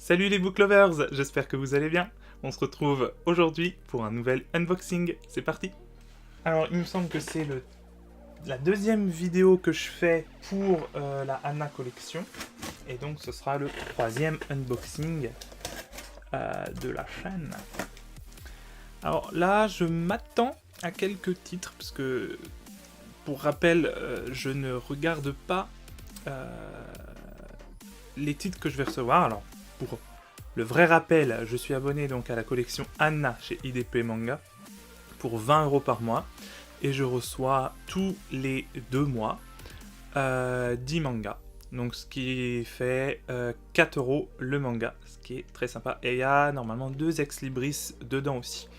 Salut les book lovers, j'espère que vous allez bien. On se retrouve aujourd'hui pour un nouvel unboxing. C'est parti. Alors, il me semble que c'est la deuxième vidéo que je fais pour la Anna Collection. Et donc, ce sera le troisième unboxing de la chaîne. Alors là, je m'attends à quelques titres, parce que, pour rappel, je ne regarde pas les titres que je vais recevoir. Alors, pour le vrai rappel, je suis abonné donc à la collection Anna chez IDP Manga pour 20 € par mois et je reçois tous les 2 mois 10 mangas. Donc ce qui fait 4 € le manga, ce qui est très sympa. Et il y a normalement 2 ex-libris dedans aussi.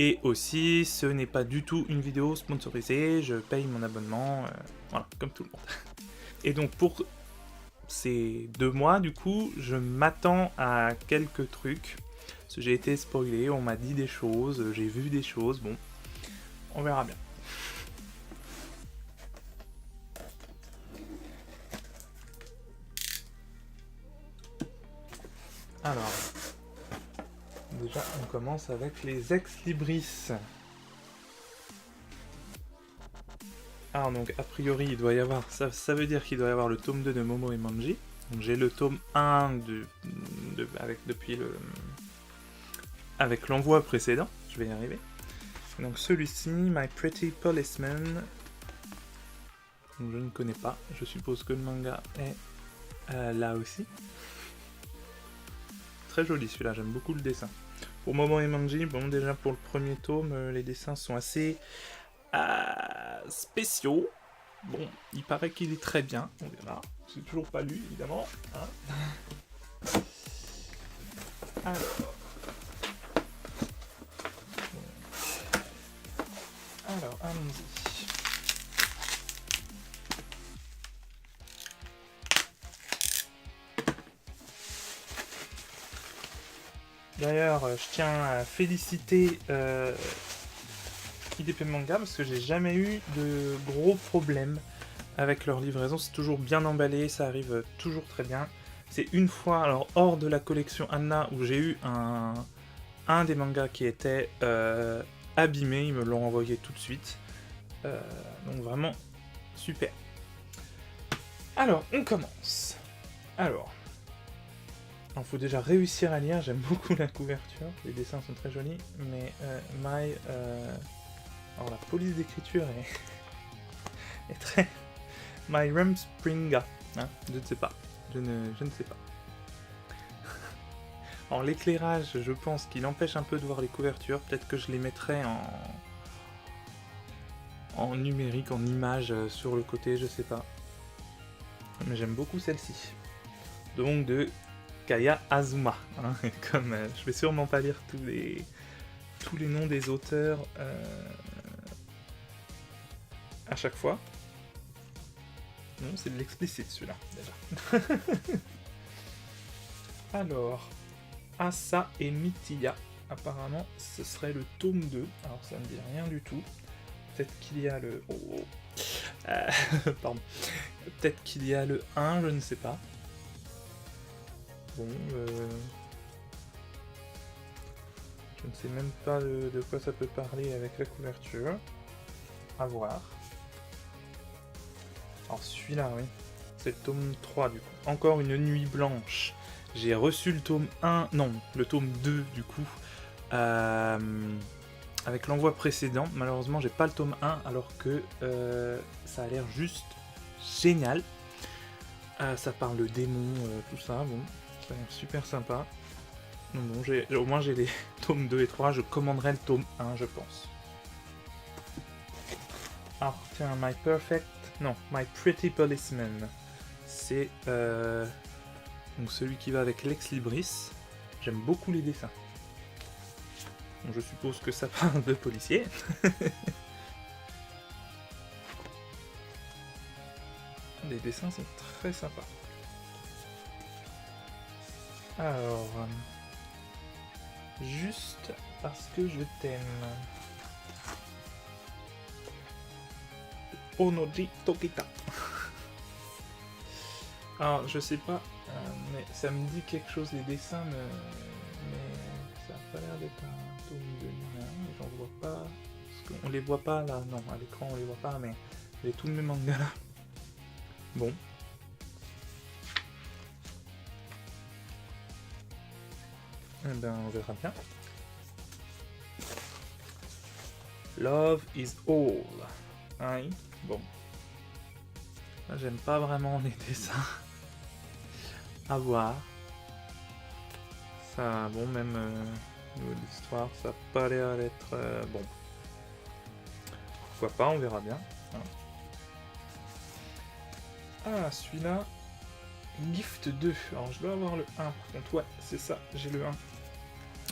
Et aussi, ce n'est pas du tout une vidéo sponsorisée, je paye mon abonnement, voilà, comme tout le monde. Et donc pour ces 2 mois, du coup, je m'attends à quelques trucs. Parce que j'ai été spoilé, on m'a dit des choses, j'ai vu des choses, bon, on verra bien. Alors, déjà, on commence avec les ex-libris. Alors donc, a priori, il doit y avoir, ça veut dire qu'il doit y avoir le tome 2 de Momo et Manji. Donc j'ai le tome 1 avec l'envoi précédent, je vais y arriver. Donc celui-ci, My Pretty Policeman, donc je ne connais pas, je suppose que le manga est là aussi. Très joli celui-là, j'aime beaucoup le dessin. Pour Momo et Manji, bon déjà pour le premier tome, les dessins sont assez spéciaux. Bon, il paraît qu'il est très bien, on verra. J'ai toujours pas lu, évidemment. Hein. Alors, allons-y. D'ailleurs, je tiens à féliciter IDP Manga parce que j'ai jamais eu de gros problèmes avec leur livraison. C'est toujours bien emballé, ça arrive toujours très bien. C'est une fois, alors hors de la collection Anna, où j'ai eu un des mangas qui était abîmé, ils me l'ont envoyé tout de suite. Donc vraiment super. Alors, on commence. Alors, il faut déjà réussir à lire, j'aime beaucoup la couverture, les dessins sont très jolis, mais alors la police d'écriture est très... My Rumspringa, hein, je ne sais pas, je ne sais pas. Alors l'éclairage, je pense qu'il empêche un peu de voir les couvertures, peut-être que je les mettrai en numérique, en image sur le côté, je sais pas. Mais j'aime beaucoup celle-ci. Donc de Kaya Azuma, hein, comme je vais sûrement pas lire tous les noms des auteurs à chaque fois. Non, c'est de l'explicite celui-là, déjà. Alors, Asa et Mitiya, apparemment, ce serait le tome 2. Alors, ça me dit rien du tout. Peut-être qu'il y a le... Oh. Pardon. Peut-être qu'il y a le 1, je ne sais pas. Bon, je ne sais même pas de quoi ça peut parler avec la couverture. À voir. Alors celui-là, oui. C'est le tome 3 du coup. Encore une nuit blanche. J'ai reçu le tome 1, non, le tome 2 du coup, avec l'envoi précédent. Malheureusement, j'ai pas le tome 1 alors que ça a l'air juste génial. Ça parle de démons, tout ça, bon, ça a l'air super sympa. Donc bon, au moins j'ai les tomes 2 et 3, je commanderai le tome 1, je pense. Alors, tiens, My Pretty Policeman. C'est donc celui qui va avec Lex Libris. J'aime beaucoup les dessins. Donc je suppose que ça parle de policier. Les dessins sont très sympas. Alors, juste parce que je t'aime. Onoji Tokita. Alors, je sais pas, mais ça me dit quelque chose, les dessins, mais ça a pas l'air d'être un tome de rien, j'en vois pas. Parce qu'on les voit pas là, non, à l'écran on les voit pas, mais j'ai tous mes mangas là. Bon. Eh ben, on verra bien. Love is all. Ah oui, bon. J'aime pas vraiment les dessins. À voir. Ça, bon, même au niveau de l'histoire, ça a pas l'air d'être bon. Pourquoi pas, on verra bien. Hein. Ah, celui-là, Gift 2. Alors, je dois avoir le 1, par contre, ouais, c'est ça, j'ai le 1.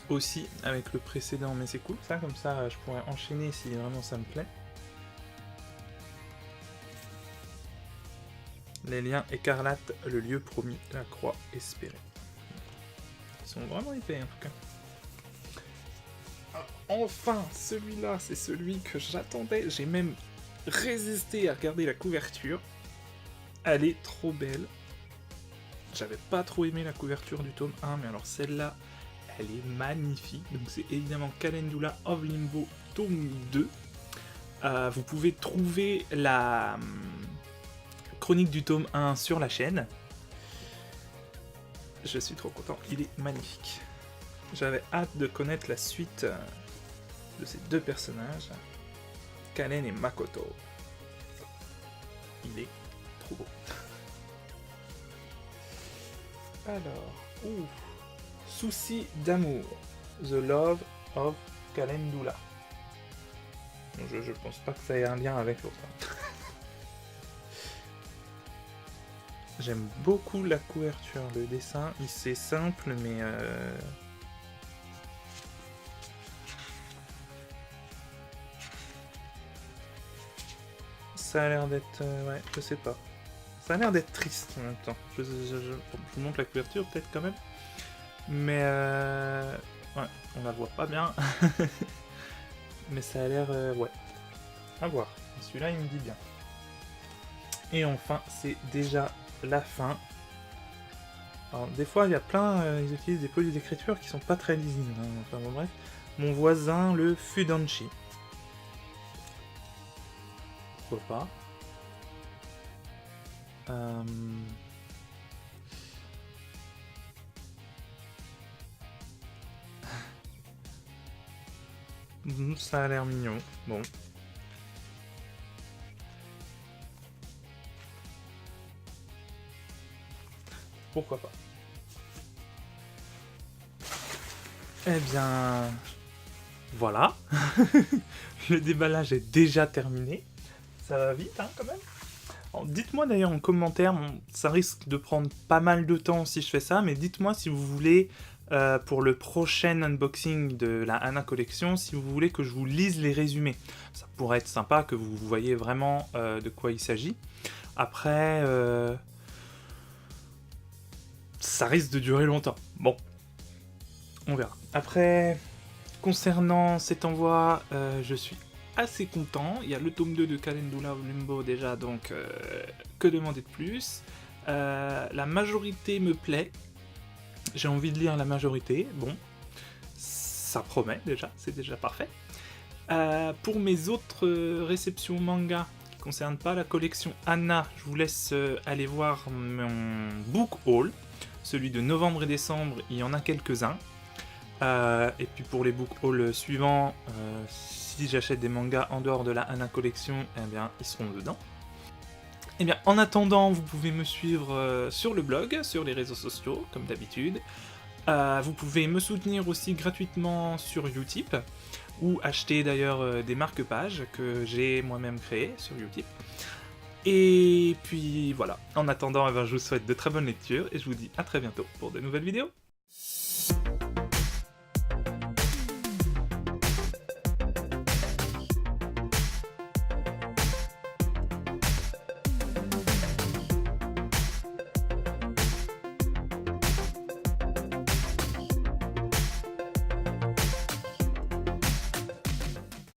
Aussi, avec le précédent, mais c'est cool, ça, comme ça, je pourrais enchaîner si vraiment ça me plaît. Les liens écarlates, le lieu promis, la croix espérée. Ils sont vraiment épais en tout cas. Alors, enfin, celui-là, c'est celui que j'attendais. J'ai même résisté à regarder la couverture. Elle est trop belle. J'avais pas trop aimé la couverture du tome 1, mais alors celle-là, elle est magnifique. Donc c'est évidemment Calendula of Limbo tome 2. Vous pouvez trouver la chronique du tome 1 sur la chaîne. Je suis trop content, il est magnifique. J'avais hâte de connaître la suite de ces deux personnages, Kalen et Makoto. Il est trop beau. Alors, Souci d'amour, The Love of Calendula. Je pense pas que ça ait un lien avec l'autre. J'aime beaucoup la couverture, le dessin, c'est simple mais ça a l'air d'être... ouais, je sais pas. Ça a l'air d'être triste en même temps. Je vous montre la couverture peut-être quand même. Mais ouais, on la voit pas bien. Mais ça a l'air... ouais. À voir. Celui-là il me dit bien. Et enfin, c'est déjà la fin. Alors, des fois, il y a plein, ils utilisent des polices d'écriture qui sont pas très lisibles. Hein. Enfin bon, bref. Mon voisin, le Fudanchi. Pourquoi pas. Ça a l'air mignon. Bon. Pourquoi pas. Eh bien... voilà. Le déballage est déjà terminé. Ça va vite, hein, quand même. Dites-moi d'ailleurs en commentaire, ça risque de prendre pas mal de temps si je fais ça, mais dites-moi si vous voulez, pour le prochain unboxing de la Anna Collection, si vous voulez que je vous lise les résumés. Ça pourrait être sympa que vous voyez vraiment de quoi il s'agit. Après... ça risque de durer longtemps. Bon, on verra. Après, concernant cet envoi, je suis assez content. Il y a le tome 2 de Calendula of Limbo déjà, donc que demander de plus. La majorité me plaît. J'ai envie de lire la majorité. Bon, ça promet déjà, c'est déjà parfait. Pour mes autres réceptions manga qui ne concernent pas la collection Anna, je vous laisse aller voir mon book haul. Celui de novembre et décembre, il y en a quelques-uns. Et puis pour les book hauls suivants, si j'achète des mangas en dehors de la Anna Collection, eh bien, ils seront dedans. Et bien, en attendant, vous pouvez me suivre sur le blog, sur les réseaux sociaux, comme d'habitude. Vous pouvez me soutenir aussi gratuitement sur Utip, ou acheter d'ailleurs des marque-pages que j'ai moi-même créées sur Utip. Et puis voilà, en attendant, je vous souhaite de très bonnes lectures et je vous dis à très bientôt pour de nouvelles vidéos.